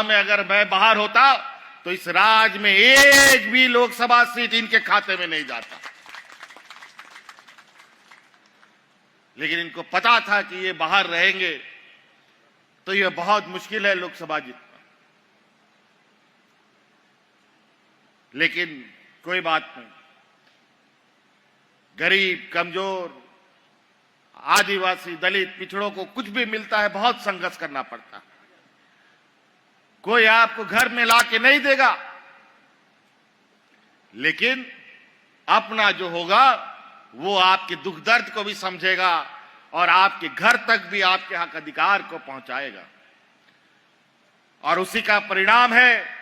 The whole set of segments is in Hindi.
में अगर मैं बाहर होता तो इस राज्य में एक भी लोकसभा सीट इनके खाते में नहीं जाता। लेकिन इनको पता था कि ये बाहर रहेंगे तो ये बहुत मुश्किल है लोकसभा जीतना। लेकिन कोई बात नहीं, गरीब, कमजोर, आदिवासी, दलित, पिछड़ों को कुछ भी मिलता है बहुत संघर्ष करना पड़ता है। कोई आपको घर में ला के नहीं देगा, लेकिन अपना जो होगा वो आपके दुख दर्द को भी समझेगा और आपके घर तक भी आपके हक अधिकार को पहुंचाएगा। और उसी का परिणाम है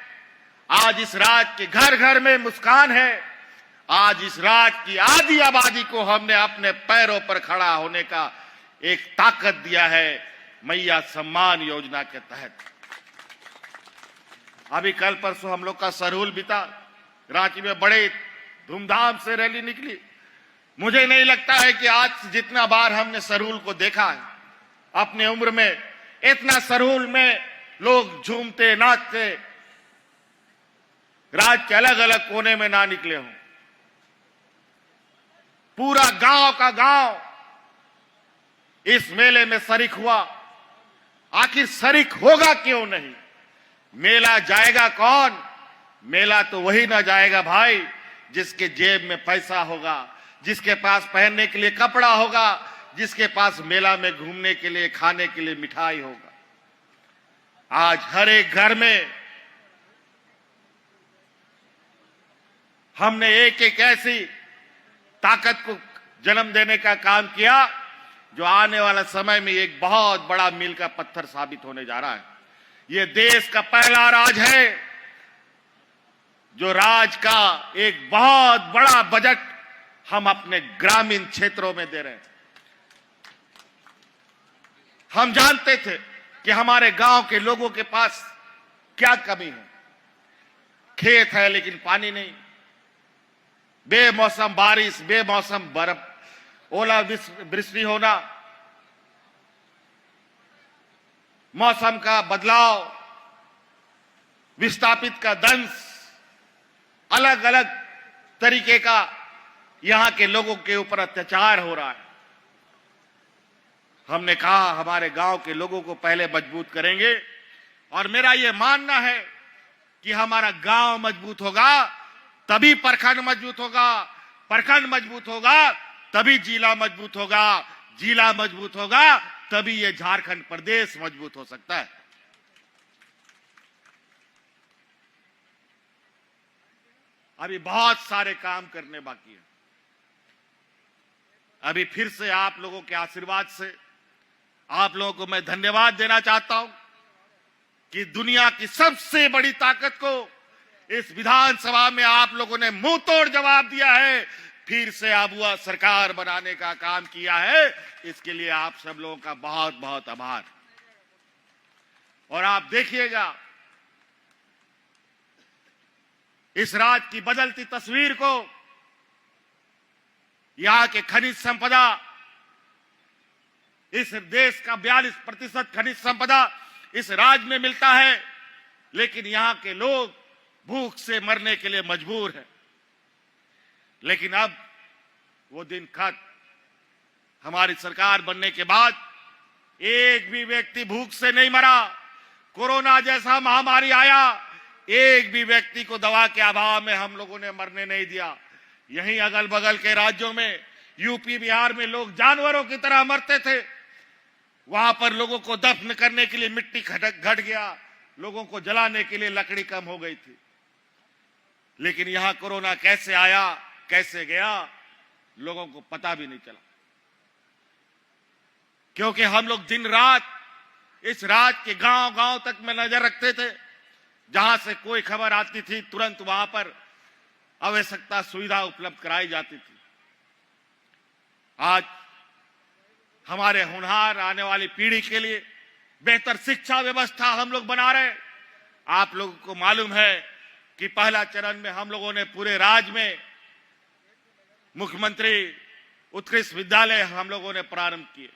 आज इस राज्य के घर घर में मुस्कान है। आज इस राज्य की आधी आबादी को हमने अपने पैरों पर खड़ा होने का एक ताकत दिया है मैया सम्मान योजना के तहत। अभी कल परसों हम लोग का सरहुल बीता, रांची में बड़े धूमधाम से रैली निकली। मुझे नहीं लगता है कि आज जितना बार हमने सरहुल को देखा है अपने उम्र में, इतना सरहुल में लोग झूमते नाचते राज्य के अलग अलग कोने में ना निकले हों। पूरा गांव का गांव इस मेले में शरीक हुआ। आखिर शरीक होगा क्यों नहीं? मेला जाएगा कौन? मेला तो वही ना जाएगा भाई जिसके जेब में पैसा होगा, जिसके पास पहनने के लिए कपड़ा होगा, जिसके पास मेला में घूमने के लिए, खाने के लिए मिठाई होगा। आज हर एक घर में हमने एक एक ऐसी ताकत को जन्म देने का काम किया जो आने वाला समय में एक बहुत बड़ा मील का पत्थर साबित होने जा रहा है। ये देश का पहला राज है जो राज का एक बहुत बड़ा बजट हम अपने ग्रामीण क्षेत्रों में दे रहे हैं। हम जानते थे कि हमारे गांव के लोगों के पास क्या कमी है। खेत है लेकिन पानी नहीं, बेमौसम बारिश, बेमौसम बर्फ, ओला वृष्टि होना, मौसम का बदलाव, विस्थापित का दंश, अलग अलग तरीके का यहां के लोगों के ऊपर अत्याचार हो रहा है। हमने कहा हमारे गांव के लोगों को पहले मजबूत करेंगे और मेरा यह मानना है कि हमारा गांव मजबूत होगा तभी प्रखंड मजबूत होगा, प्रखंड मजबूत होगा तभी जिला मजबूत होगा, जिला मजबूत होगा तभी ये झारखंड प्रदेश मजबूत हो सकता है। अभी बहुत सारे काम करने बाकी है। अभी फिर से आप लोगों के आशीर्वाद से आप लोगों को मैं धन्यवाद देना चाहता हूं कि दुनिया की सबसे बड़ी ताकत को इस विधानसभा में आप लोगों ने मुंह तोड़ जवाब दिया है, फिर से आबुआ सरकार बनाने का काम किया है। इसके लिए आप सब लोगों का बहुत बहुत आभार। और आप देखिएगा इस राज्य की बदलती तस्वीर को, यहां के खनिज संपदा, इस देश का 42% खनिज संपदा इस राज्य में मिलता है, लेकिन यहां के लोग भूख से मरने के लिए मजबूर हैं। लेकिन अब वो दिन खत्म। हमारी सरकार बनने के बाद एक भी व्यक्ति भूख से नहीं मरा। कोरोना जैसा महामारी आया, एक भी व्यक्ति को दवा के अभाव में हम लोगों ने मरने नहीं दिया। यहीं अगल बगल के राज्यों में, यूपी बिहार में लोग जानवरों की तरह मरते थे। वहां पर लोगों को दफन करने के लिए मिट्टी घट गया, लोगों को जलाने के लिए लकड़ी कम हो गई थी। लेकिन यहां कोरोना कैसे आया, कैसे गया, लोगों को पता भी नहीं चला, क्योंकि हम लोग दिन रात इस राज्य के गांव गांव तक में नजर रखते थे। जहां से कोई खबर आती थी तुरंत वहां पर आवश्यकता सुविधा उपलब्ध कराई जाती थी। आज हमारे होनहार आने वाली पीढ़ी के लिए बेहतर शिक्षा व्यवस्था हम लोग बना रहे हैं। आप लोगों को मालूम है कि पहला चरण में हम लोगों ने पूरे राज्य में मुख्यमंत्री उत्कृष्ट विद्यालय हम लोगों ने प्रारंभ किए,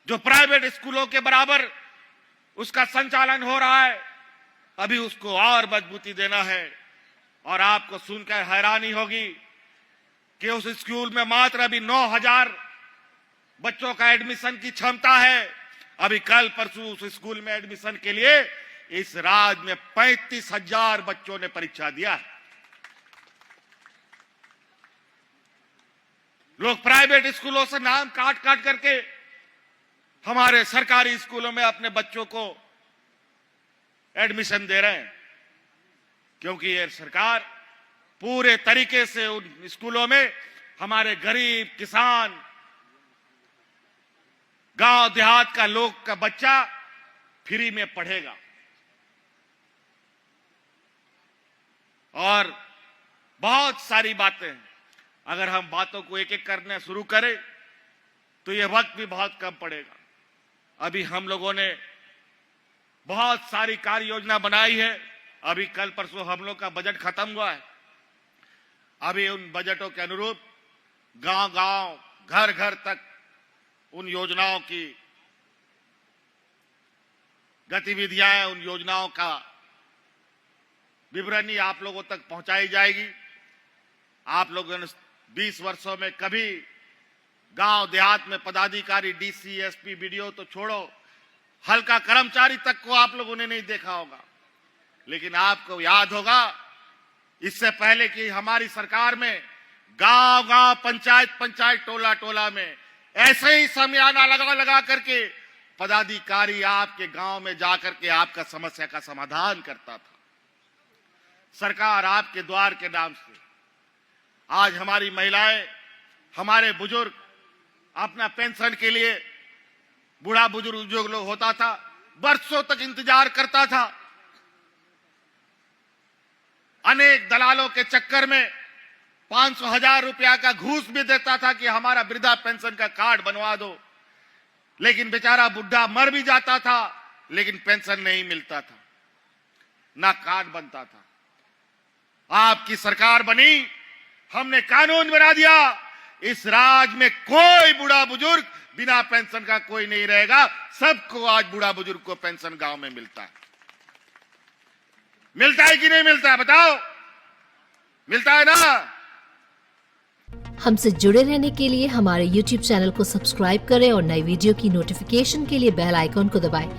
जो प्राइवेट स्कूलों के बराबर उसका संचालन हो रहा है। अभी उसको और मजबूती देना है। और आपको सुनकर हैरानी होगी कि उस स्कूल में मात्र अभी 9,000 बच्चों का एडमिशन की क्षमता है। अभी कल परसों उस स्कूल में एडमिशन के लिए इस राज्य में 35,000 बच्चों ने परीक्षा दिया है। लोग प्राइवेट स्कूलों से नाम काट काट करके हमारे सरकारी स्कूलों में अपने बच्चों को एडमिशन दे रहे हैं, क्योंकि ये सरकार पूरे तरीके से उन स्कूलों में हमारे गरीब किसान, गांव देहात का लोग का बच्चा फ्री में पढ़ेगा। और बहुत सारी बातें हैं, अगर हम बातों को एक एक करने शुरू करें तो यह वक्त भी बहुत कम पड़ेगा। अभी हम लोगों ने बहुत सारी कार्य योजना बनाई है। अभी कल परसों हम लोग का बजट खत्म हुआ है। अभी उन बजटों के अनुरूप गांव-गांव, घर-घर तक उन योजनाओं की गतिविधियां, उन योजनाओं का विवरणी आप लोगों तक पहुंचाई जाएगी। आप लोगों ने 20 वर्षों में कभी गांव देहात में पदाधिकारी, डीसी, एसपी, बीडीओ तो छोड़ो, हल्का कर्मचारी तक को आप लोगों ने नहीं देखा होगा। लेकिन आपको याद होगा, इससे पहले कि हमारी सरकार में गांव-गांव, पंचायत, टोला में ऐसे ही समियाना लगा करके पदाधिकारी आपके गांव में जाकर के आपका समस्या का समाधान करता था। सरकार आपके द्वार के नाम से आज हमारी महिलाएं, हमारे बुजुर्ग अपना पेंशन के लिए, बूढ़ा बुजुर्ग जो लोग होता था, बरसों तक इंतजार करता था। अनेक दलालों के चक्कर में 500,000 रुपया का घूस भी देता था कि हमारा वृद्धा पेंशन का कार्ड बनवा दो। लेकिन बेचारा बुढ़ा मर भी जाता था, लेकिन पेंशन नहीं मिलता था, ना कार्ड बनता था। आपकी सरकार बनी, हमने कानून बना दिया, इस राज्य में कोई बूढ़ा बुजुर्ग बिना पेंशन का कोई नहीं रहेगा। सबको आज बूढ़ा बुजुर्ग को पेंशन गांव में मिलता है। मिलता है कि नहीं मिलता है, बताओ? मिलता है ना? हमसे जुड़े रहने के लिए हमारे YouTube चैनल को सब्सक्राइब करें और नई वीडियो की नोटिफिकेशन के लिए बेल आइकॉन को दबाएं।